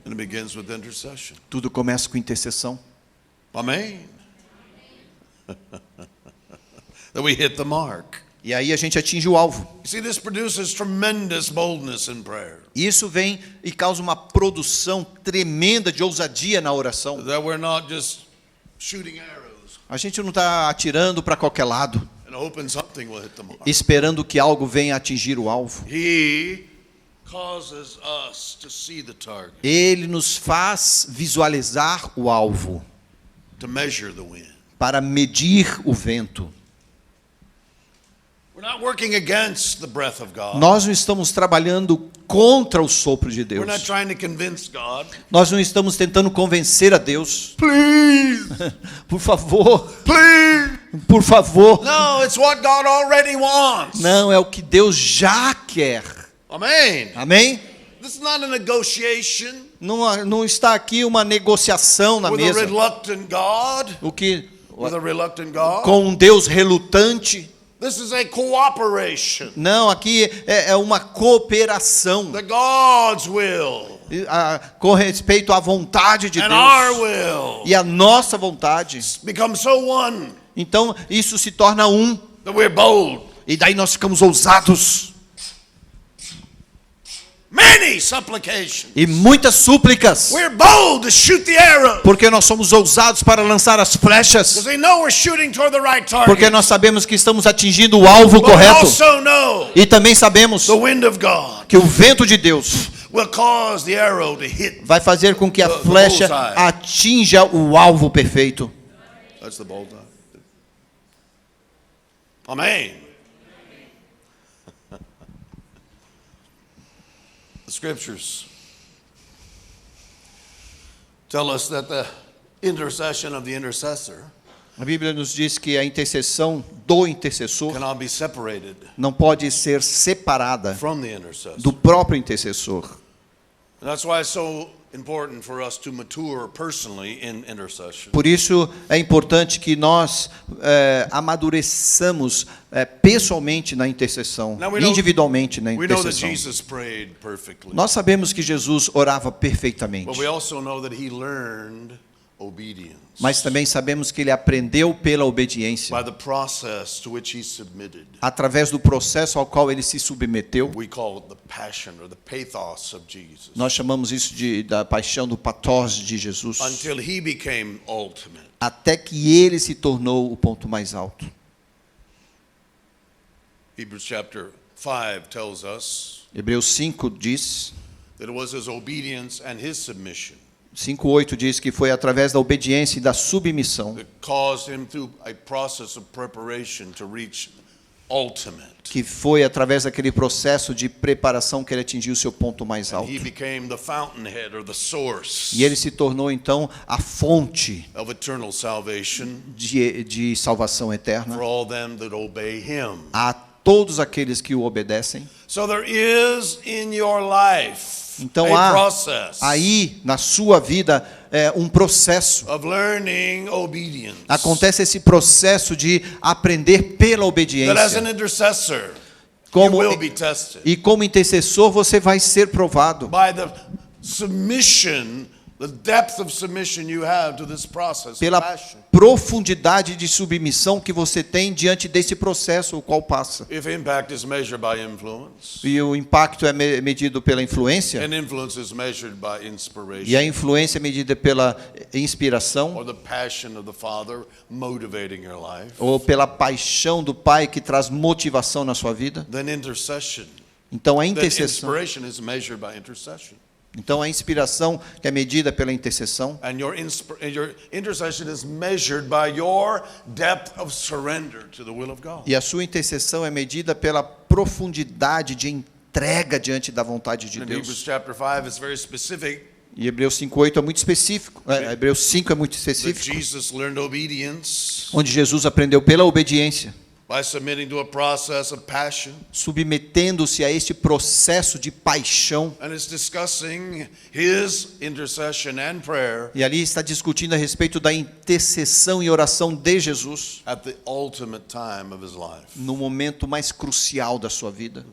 And it begins with intercession. Tudo começa com intercessão. Amen. That we hit the mark. E aí a gente atinge o alvo. You see, this produces tremendous boldness in prayer. Isso vem e causa uma produção tremenda de ousadia na oração. That we're not just shooting arrows A gente não está atirando para qualquer lado, and hoping something will hit the mark. esperando que algo venha atingir o alvo. He causes us to see the target, Ele nos faz visualizar o alvo, to measure the wind. para medir o vento. We're not working against the breath of God. Nós não estamos trabalhando contra o sopro de We're not Deus. trying to convince God. Nós não estamos tentando convencer a Deus. Please, Por favor, please. por favor. No, it's what God already wants. Não, é o que Deus já quer. Amen. Amém? This is not a negotiation Não está aqui uma negociação na with a mesa. reluctant God. O que With a reluctant God. com um Deus relutante. This is a cooperation. Não, aqui é uma cooperação The God's will com respeito à vontade de and our Deus will e a nossa vontade. become so one Então isso se torna um, that we're bold. e daí nós ficamos ousados. Many supplications. E muitas súplicas, We're bold to shoot the arrow porque nós somos ousados para lançar as flechas, because we know we're shooting toward the right porque target. nós sabemos que estamos atingindo o alvo But we correto. also know E também sabemos the wind of God que o vento de Deus will cause the arrow to hit. vai fazer com que a The flecha bullseye. atinja o alvo perfeito. That's the bullseye. Amen. The scriptures tell us that the intercession of the intercessor A Bíblia nos diz que a intercessão do intercessor cannot be separated não pode ser separada from the intercessor. do próprio intercessor. And that's why it's so important for us to mature personally in intercession. Por isso é importante que nós amadureçamos pessoalmente na intercessão, Now we know- individualmente na We know that intercessão. Jesus prayed perfectly, Nós sabemos que Jesus orava perfeitamente, but we also know that he learned obedience mas também sabemos que ele aprendeu pela obediência, by the process to which he submitted. através do processo ao qual ele se submeteu. We call it the passion or the pathos of Jesus. Nós chamamos isso da paixão, do pathos de Jesus, Until he became ultimate. até que ele se tornou o ponto mais alto. Hebrews chapter 5 tells us Hebreus 5 diz, that it was his obedience and his submission 5:8 diz que foi através da obediência e da submissão that caused him through a process of preparation to reach ultimate. que foi através daquele processo de preparação que ele atingiu o seu ponto mais alto. He became the fountainhead or the source E ele se tornou então a fonte of eternal salvation de salvação eterna for all them that obey him. a todos aqueles que o obedecem. So there is in your life Então a há process aí na sua vida um processo. of learning obedience. Acontece esse processo de aprender pela That as obediência. an intercessor, Como, you will be tested e como intercessor você vai ser provado by the submission, the depth of submission you have to this process of pela passion. profundidade de submissão que você tem diante desse processo o qual passa. If impact is measured by influence, E o impacto é medido pela influência, and influence is measured by e a inspiration, influência é medida pela inspiração, or the passion of the Father motivating your life, ou pela paixão do Pai que traz motivação na sua vida. then intercession, Então a then intercessão, inspiration is measured by intercession. Então a inspiração que é medida pela intercessão, And your intercession is measured by your depth of surrender to the will of God. e a sua intercessão é medida pela profundidade de entrega diante da vontade de In Hebrews Deus. chapter 5, it's very specific E Hebreus 5:8 é muito específico. Hebreus 5 é muito that específico, Jesus learned obedience onde Jesus aprendeu pela obediência, by submitting to a process of passion. submetendo-se a este processo de paixão. And it's discussing his intercession and prayer E ali está discutindo a respeito da intercessão e oração de Jesus at the ultimate time of his life. no momento mais crucial da sua vida.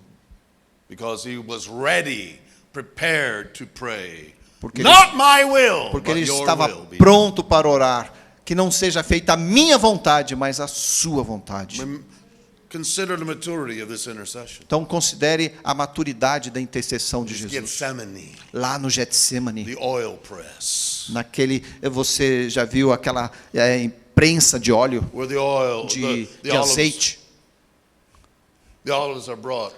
Because he was ready, prepared to pray. Porque Not my will, Porque but ele your estava will be. pronto para orar. Que não seja feita a minha vontade, mas a sua vontade. Consider the maturity of this intercession. Então considere a maturidade da intercessão de Jesus. Gethsemane, Lá no Getsemane, the oil press, naquele, você já viu aquela prensa de óleo, where the oil, de the azeite, olives are brought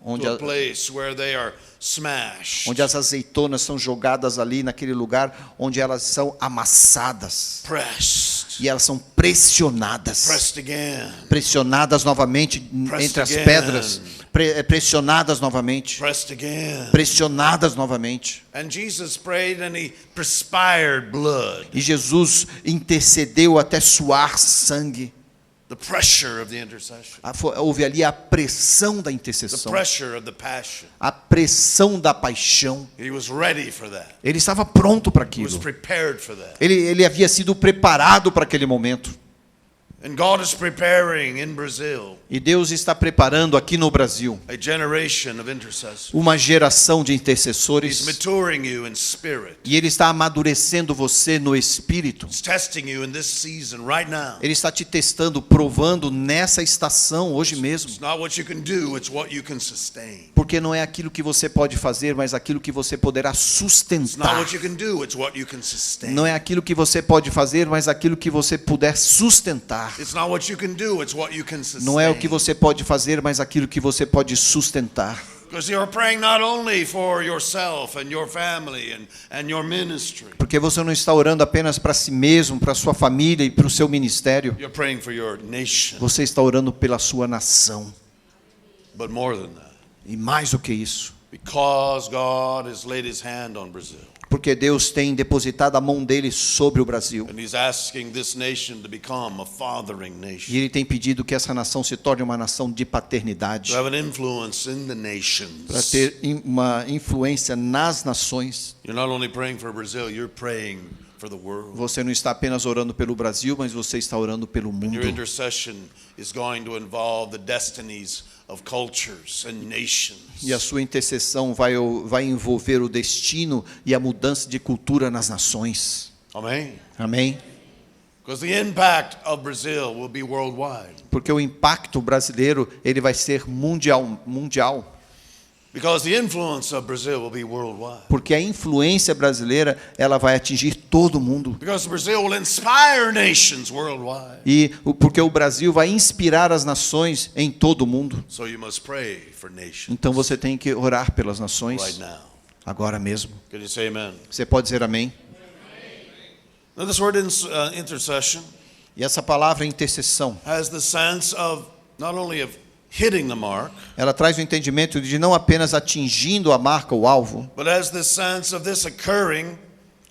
onde, to a place where they are smashed, onde as azeitonas são jogadas ali naquele lugar onde elas são amassadas pressed, e elas são pressionadas. pressed again, Pressionadas novamente entre as pedras, pressionadas novamente, pressed again. pressionadas novamente. And Jesus prayed and he perspired blood. E Jesus intercedeu até suar sangue. The pressure of the intercession, Houve ali a pressão da the intercessão, pressure of the passion. a pressão da paixão. He was ready for that. Ele estava pronto para He was aquilo. prepared for that. Ele havia sido preparado para aquele momento. And God is preparing in Brazil E Deus está preparando aqui no Brasil a generation of intercessors. uma geração de He's intercessores. maturing you in spirit. E Ele está amadurecendo você no espírito. He's testing you in this season right now. Ele está te testando, provando nessa estação, hoje mesmo. It's not what you can do, it's what you can sustain. Porque não é aquilo que você pode fazer, mas aquilo que você poderá It's not sustentar. what you can do, it's what you can sustain. Não é aquilo que você pode fazer, mas aquilo que você puder sustentar. It's not what you can do, it's what you can sustain. Não é o que você pode fazer, mas aquilo que você pode sustentar. Because you're praying not only for yourself and your family and your ministry. Porque você não está orando apenas para si mesmo, para sua família e para o seu ministério. You're praying for your nation. Você está orando pela sua nação. But more than that, E mais do que isso, because God has laid his hand on Brazil. porque Deus tem depositado a mão dele sobre o Brasil. And he's asking this nation to become a fathering nation. E ele tem pedido que essa nação se torne uma nação de paternidade, To have an influence in the para nations. ter uma influência nas nações. You're not only praying for Brazil, you're praying for the world. Você não está apenas orando pelo Brasil, mas você está orando pelo Your mundo. intercession is going to involve the destinies of cultures and nations. E a sua intercessão vai envolver o destino e a mudança de cultura nas nações. Amen. Amém? Because the impact of Brazil will be worldwide. Porque o impacto brasileiro, ele vai ser mundial. Because the influence of Brazil will be worldwide. Porque a influência brasileira, ela vai atingir todo mundo. Because Brazil will inspire nations worldwide. E porque o Brasil vai inspirar as nações em todo o mundo. So you must pray for nations Então você tem que orar pelas right nações now. agora mesmo. Can you say amen? Você pode dizer amém? Now this word intercession E essa palavra intercessão, has the sense of not only of hitting the mark, ela traz o entendimento de não apenas atingindo a marca, o alvo, but has the sense of this occurring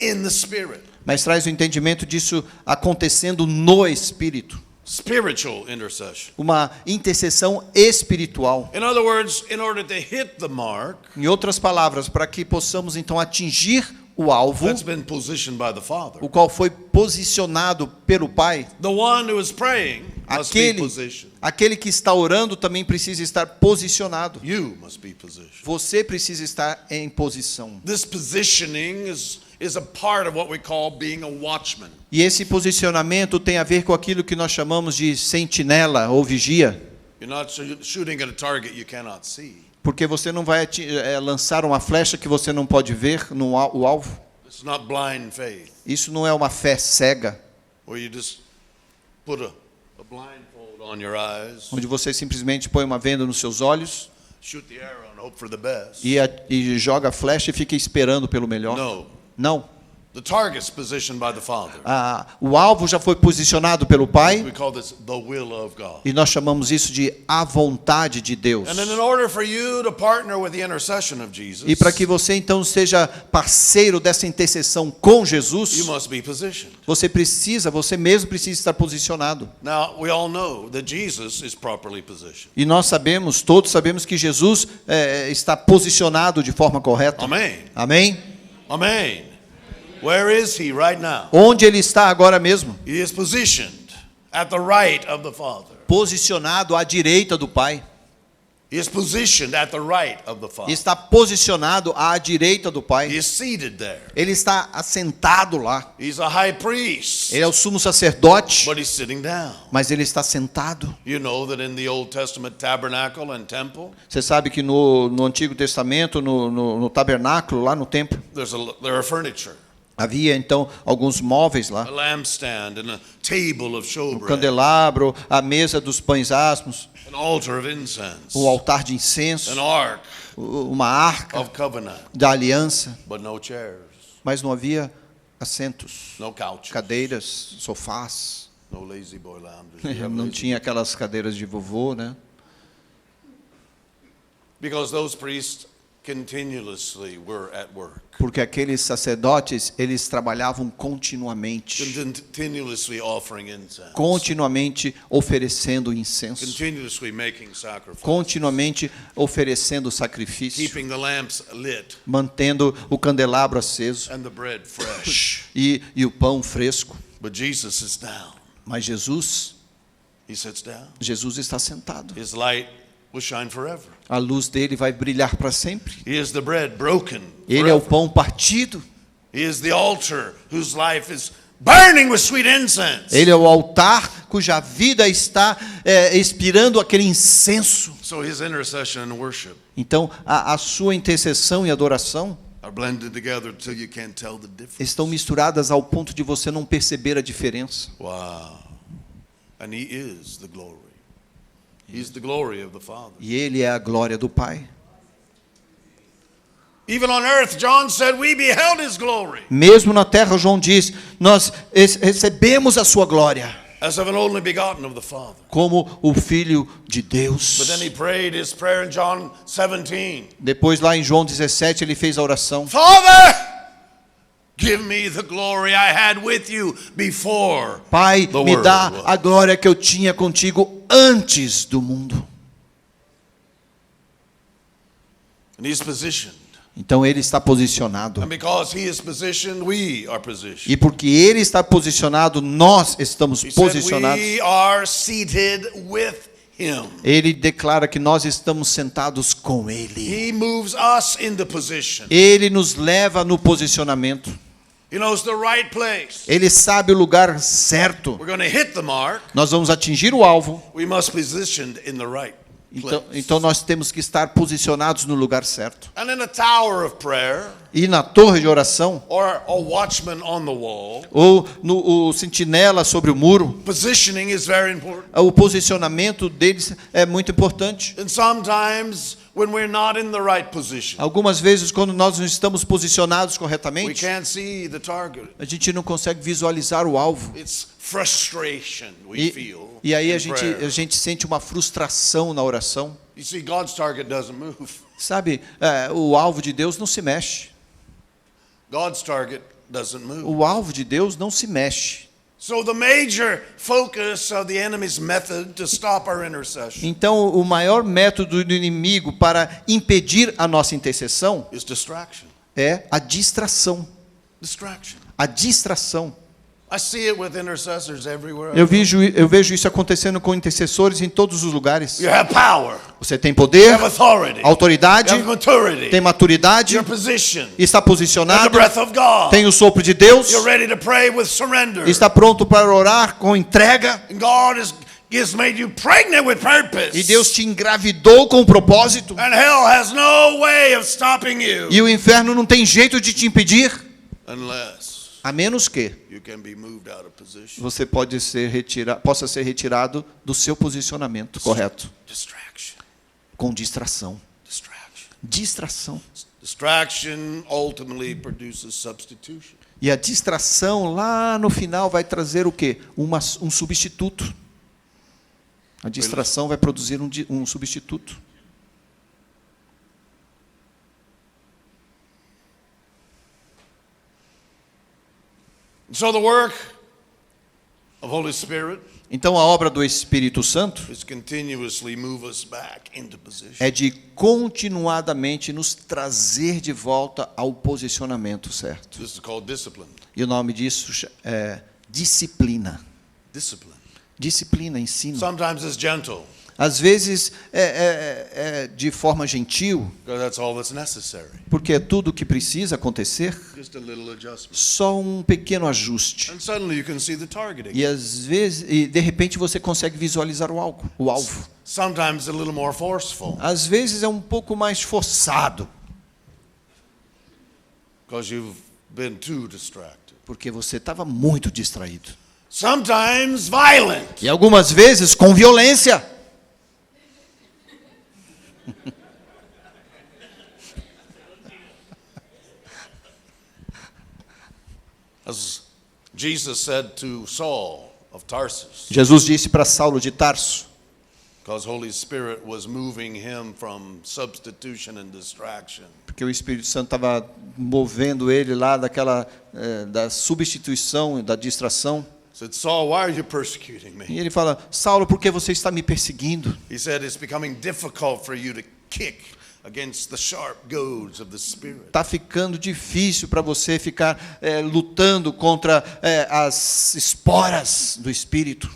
in the spirit. mas traz o entendimento disso acontecendo no Espírito. Spiritual intercession. Uma intercessão espiritual. In other words, in order to hit the mark Em outras palavras, para que possamos então atingir o alvo, that's been positioned by the Father, o qual foi posicionado pelo Pai, the one who is praying must be aquele, positioned. aquele que está orando também precisa estar posicionado. You must be positioned. Você precisa estar em posição. This positioning is a part of what we call being a watchman. E esse posicionamento tem a ver com aquilo que nós chamamos de sentinela ou vigia. You're not shooting at a target you cannot see. Porque você não vai lançar uma flecha que você não pode ver no alvo. It's not blind faith, Isso não é uma fé cega, where you just put a blindfold on your eyes, onde você simplesmente põe uma venda nos seus olhos, shoot the arrow and hope for the best. e joga a flecha e fica esperando pelo melhor. No. Não. The target's positioned by the Father. O alvo já foi posicionado pelo Pai. We call this the will of God. E nós chamamos isso de a vontade de Deus. And in order for you to partner with the intercession of Jesus, E para que você então seja parceiro dessa intercessão com Jesus, you must be positioned. você mesmo precisa estar posicionado. Now, we all know that Jesus is properly positioned. E todos sabemos que Jesus está posicionado de forma correta. Amen. Amém? Amen. Where is he right now? Onde ele está agora mesmo? He is positioned at the right of the Father. Posicionado à direita do Pai. He is positioned at the right of the Father. Está posicionado à direita do He Pai. is seated there. Ele está assentado lá. He's a high priest, Ele é o sumo sacerdote, but he's sitting down. mas ele está sentado. You know that in the Old Testament tabernacle and temple, Você sabe que no Antigo Testamento, no tabernáculo, lá no templo, there are furniture, havia então alguns móveis lá. a lampstand and a table of O showbread, candelabro, a mesa dos pães asmos, an altar of incense, o altar de incenso, an ark uma arca of covenant, da aliança. but no chairs, Mas não havia assentos, no couches, cadeiras, sofás. no lazy boy lounges. You have Não lazy- tinha aquelas cadeiras de vovô, né? Because those priests continuously were at work, Porque aqueles sacerdotes, eles trabalhavam continuamente, continuously offering incense, continuamente oferecendo incenso, continuously making sacrifice, continuamente oferecendo sacrifício, keeping the lamps lit mantendo o candelabro aceso and the bread fresh. e o pão fresco. But Jesus is down. Mas Jesus He sits down. está sentado. His light will shine forever. A luz dele vai brilhar para sempre. He is the bread broken Ele é o forever. pão partido. He is the altar whose life is burning with sweet incense. Ele é o altar cuja vida está expirando aquele incenso. So his intercession and worship Então, a sua intercessão e adoração are blended together till you can't tell the difference. estão misturadas ao ponto de você não perceber a diferença. Wow. And he is the glory. He's the glory of the Father. E ele é a glória do Pai. Even on earth, John said, we beheld his glory. Mesmo na terra, João diz, nós recebemos a sua glória As of an only begotten of the Father. como o Filho de Deus. But then he prayed his prayer in John 17. Depois, lá em João 17, ele fez a oração: Father, give me the glory I had with you before Pai, the me world dá was. a glória que eu tinha contigo antes do mundo. And he's positioned. Então ele está posicionado. And because he is positioned, we are positioned. E porque ele está posicionado, nós estamos He said posicionados. we are seated with him. Ele declara que nós estamos sentados com ele. He moves us into position. Ele nos leva no posicionamento. He knows the right place. Ele sabe o lugar certo. We're going to hit the mark. Nós vamos atingir o alvo. We must be positioned in the right place. Então nós temos que estar posicionados no lugar certo. And in a tower of prayer, E na torre de oração, or a watchman on the wall, ou o sentinela sobre o muro, positioning is very important. o posicionamento deles é muito importante. And sometimes when we're not in the right position, Algumas vezes, quando nós não estamos posicionados we corretamente, can't see the target. a gente não consegue visualizar o alvo. It's frustration we feel. E aí a in prayer. gente sente uma frustração na oração. You see, God's target doesn't move. Sabe, o alvo de Deus não se mexe. God's target doesn't move. O alvo de Deus não se mexe. So the major focus of the enemy's method to stop our intercession Então, o maior método do inimigo para impedir a nossa intercessão is distraction. é a distração. Distraction. A distração. I see it with intercessors everywhere. Eu vejo isso acontecendo com intercessores em todos os lugares. You have power. Você tem You poder, have authority. autoridade, You have maturity. tem maturidade, You're positioned. está You have the posicionado, breath of God. tem o sopro de Deus, You're ready to pray with surrender. está pronto para orar com entrega, And God has made you pregnant with purpose. e Deus te engravidou com propósito, And hell has no way of stopping you e o inferno não tem jeito de te impedir, unless a menos que you can be moved out of position. você possa ser retirado do seu posicionamento correto, Distraction. com distração. Distração. Distraction ultimately produces substitution. E a distração lá no final vai trazer o quê? Um substituto. A distração vai produzir um substituto. So the work of Holy Spirit Então a obra do Espírito Santo is continuously move us back into position. é de continuadamente nos trazer de volta ao posicionamento certo. This is called discipline. E o nome disso é disciplina. Discipline. Disciplina, ensino. Sometimes it's gentle, Às vezes é de forma gentil, because that's all that's necessary. porque é tudo o que precisa acontecer, Just a little adjustment. só um pequeno ajuste. And suddenly you can see the target again. E às vezes, e de repente você consegue visualizar o alvo. Sometimes a little more forceful, Às vezes é um pouco mais forçado, because you've been too distracted. porque você estava muito distraído. Sometimes violent. E algumas vezes com violência. As Jesus said to Saul of Tarsus, Jesus disse para Saulo de Tarso, because Holy Spirit was moving him from substitution and distraction. porque o Espírito Santo estava movendo ele lá da substituição, da distração. He said, Saul, why are you persecuting E me? ele fala, Saulo, por que você está me perseguindo? He said, it's becoming difficult for you to kick against the sharp goads of the Spirit. Está ficando difícil para você ficar lutando contra as esporas do Espírito.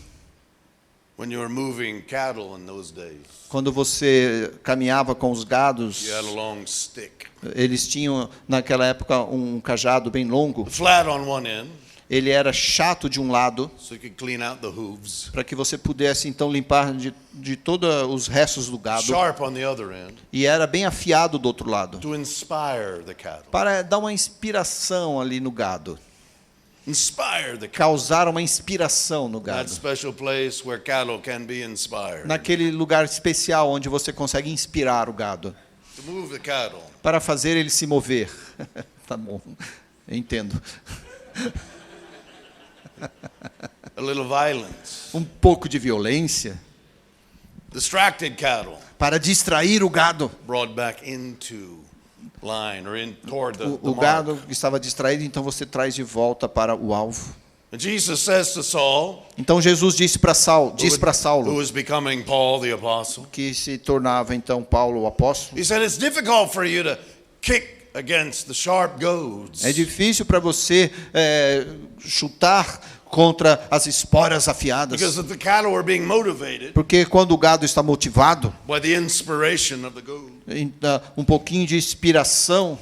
When you were moving cattle in those days, Quando você caminhava com os gados, you had a long stick, eles tinham, naquela época, um cajado bem longo. flat on one end, Ele era chato de um lado, so you could clean out the hooves, para que você pudesse, então, limpar de todos os restos do gado. sharp on the other end, E era bem afiado do outro lado, to inspire the cattle. para dar uma inspiração ali no gado. Inspire the cattle. Causar uma inspiração no That gado. special place where cattle can be inspired. Naquele lugar especial onde você consegue inspirar o gado. To move the cattle. Para fazer ele se mover. Tá bom, eu entendo. A little violence. Um pouco de violência Distracted cattle para distrair o gado. brought back into line or in toward the O mark. gado que estava distraído, então você traz de volta para o alvo. And Jesus says to Saul, Então Jesus disse para Saulo, who Saulo, was becoming Paul the apostle, que se tornava então Paulo o apóstolo. he said, it's difficult for you to kick against the sharp goads. É difícil para você chutar contra as esporas afiadas. Because if the cattle were being motivated Porque quando o gado está motivado, by the inspiration of the goad, um pouquinho de inspiração,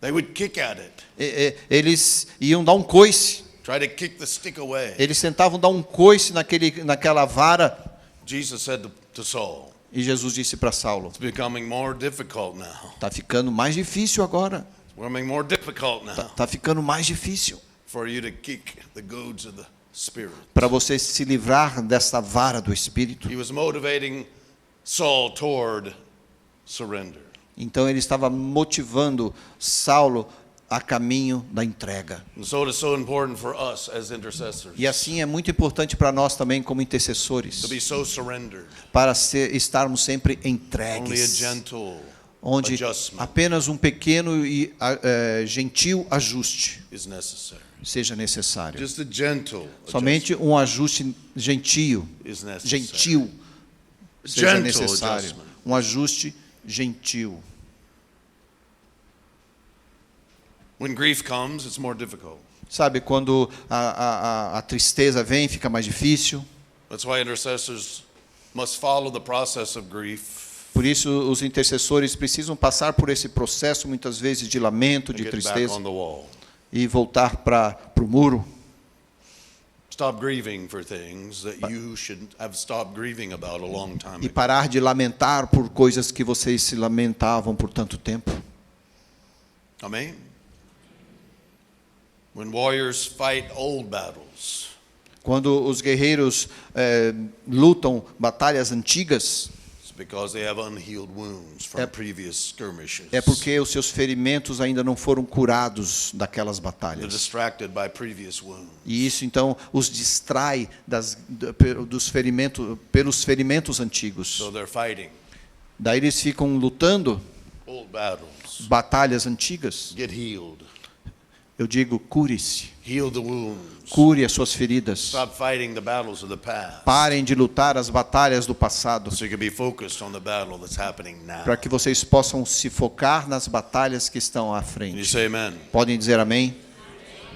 they would kick at it, eles iam dar um coice. try to kick the stick away. Eles tentavam dar um coice naquela vara. Jesus said to Saul, E Jesus disse para Saulo, it's becoming more difficult now. está ficando mais difícil agora. It's becoming more difficult now Está ficando mais difícil for you to kick the goads of the Spirit. para você se livrar dessa vara do Espírito. He was motivating Saul toward surrender. Então ele estava motivando Saulo a caminho da entrega. And so it is so important for us as intercessors E assim é muito importante para nós também como intercessores, to be so surrendered. para estarmos sempre Only a entregues, gentle onde adjustment apenas um pequeno e gentil ajuste is necessary. seja necessário. Just a gentle Somente um ajuste gentil seja Gentle necessário. adjustment. Um ajuste gentil. When grief comes, it's more difficult. Sabe, quando a tristeza vem, fica mais difícil. That's why intercessors must follow the process of grief Por isso, os intercessores precisam passar por esse processo, muitas vezes, de lamento, and de get back tristeza, on the wall. e voltar para o muro. Stop grieving for things that you should have stopped grieving about a long time E ago. parar de lamentar por coisas que vocês se lamentavam por tanto tempo. Amen. When warriors fight old battles, Quando os guerreiros lutam batalhas antigas, because they have unhealed wounds from previous skirmishes. É porque os seus ferimentos ainda não foram curados daquelas They're batalhas. distracted by previous wounds. E isso então os distrai pelos ferimentos antigos. So they're fighting Daí eles ficam lutando old battles. batalhas antigas. Get healed. Eu digo, cure-se. Heal the wounds. Cure as suas feridas. Stop fighting the battles of the past. Parem de lutar as batalhas do passado, So you can be focused on the battle that's happening now. para que vocês possam se focar nas batalhas que estão à Can you frente. say amen? Podem dizer amém?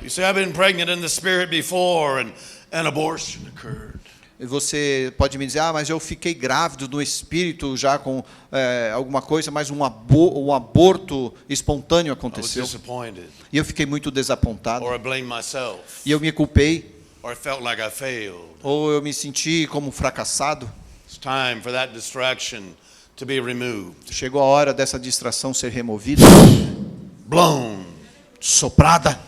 You say, I've been pregnant in the spirit before and an abortion occurred. E você pode me dizer, mas eu fiquei grávido no espírito já com alguma coisa, mas um aborto espontâneo I was aconteceu. disappointed. E eu fiquei muito desapontado. Or I blame myself. E eu me culpei, Or I felt like I failed. ou eu me senti como fracassado. It's time for that distraction to be removed. Chegou a hora dessa distração ser removida, Blown soprada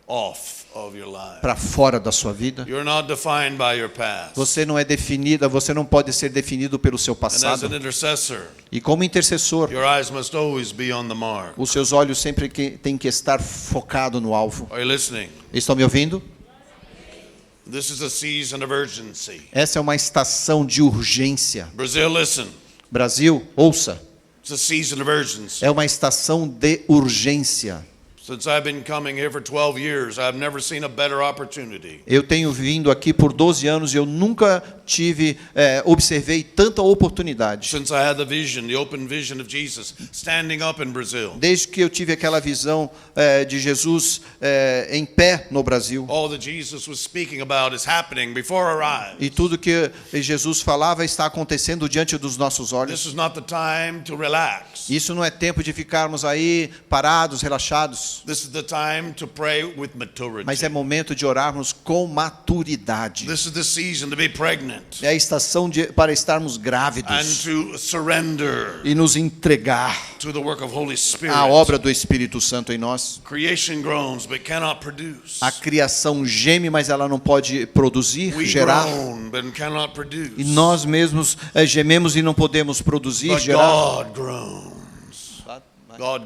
off of your life. para fora da sua vida. You're not defined by your past. Você não é definida, você não pode ser definido pelo seu And as passado. an intercessor, E como intercessor, your eyes must always be on the mark. os seus olhos sempre têm que estar focados no alvo. Are you listening? Estão me ouvindo? This is a season of urgency. Essa é uma estação de urgência. Brazil, listen. Brasil, ouça. It's a season of urgency. É uma estação de urgência. Since I've been coming here for 12 years, I've never seen a better opportunity. Eu tenho vindo aqui por 12 anos e eu nunca observei tanta oportunidade. Since I had the vision, the open vision of Jesus standing up in Brazil. Desde que eu tive aquela visão de Jesus em pé no Brasil. All that Jesus was speaking about is happening before our eyes. E tudo que Jesus falava está acontecendo diante dos nossos olhos. This is not the time to relax. Isso não é tempo de ficarmos aí parados, relaxados. This is the time to pray with maturity. Mas é momento de orarmos com maturidade. This is the season to be pregnant É a estação para estarmos and grávidos to surrender e nos entregar to the work of Holy Spirit. à obra do Espírito Santo em nós. Creation groans but cannot produce. A criação geme, mas ela não pode produzir, We gerar. groan but cannot produce. E nós mesmos gememos e não podemos produzir, But gerar. God groans. God